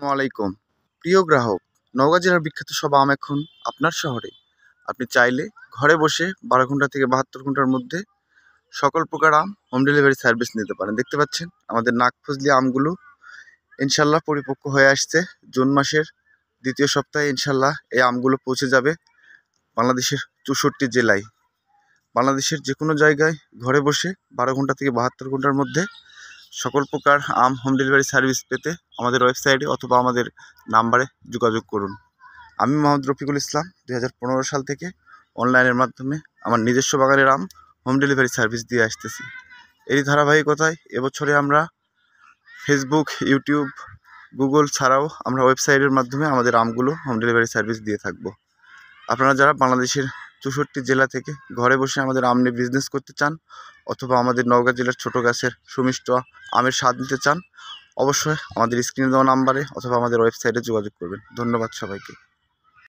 আসসালামু আলাইকুম। প্রিয় গ্রাহক, নওগাঁ জেলার বিখ্যাত সব আম এখন আপনার শহরে। আপনি চাইলে ঘরে বসে 12 ঘন্টা থেকে 72 ঘন্টার মধ্যে সকল প্রকার আম হোম ডেলিভারি সার্ভিস নিতে পারেন। দেখতে পাচ্ছেন আমাদের নাকফজলি আমগুলো ইনশাল্লাহ পরিপক্ক হয়ে আসছে। জুন মাসের 2য় সপ্তাহে ইনশাল্লাহ এই আমগুলো পৌঁছে যাবে বাংলাদেশের 64 জেলায়। বাংলাদেশের যে কোনো জায়গায় ঘরে বসে 12 ঘন্টা থেকে 72 ঘন্টার মধ্যে সকল প্রকার আম হোম ডেলিভারি সার্ভিস পেতে আমাদের ওয়েবসাইটে অথবা আমাদের নাম্বারে যোগাযোগ করুন। আমি মোহাম্মদ রফিকুল ইসলাম 2015 সাল থেকে অনলাইনের মাধ্যমে আমার নিজস্ব বাগানের আম হোম ডেলিভারি সার্ভিস দিয়ে আসতেছি। এরই ধারাবাহিকতায় এবছরে আমরা ফেসবুক, ইউটিউব, গুগল ছাড়াও আমরা ওয়েবসাইটের মাধ্যমে আমাদের আমগুলো হোম ডেলিভারি সার্ভিস দিয়ে থাকব। আপনারা যারা বাংলাদেশের 64 জেলা থেকে ঘরে বসে আমাদের আম নিয়ে বিজনেস করতে চান অথবা আমাদের নওগাঁ জেলার ছোটো গাছের সুমিষ্ট আমের স্বাদ নিতে চান, অবশ্যই আমাদের স্ক্রিনে দেওয়া নাম্বারে অথবা আমাদের ওয়েবসাইটে যোগাযোগ করবেন। ধন্যবাদ সবাইকে।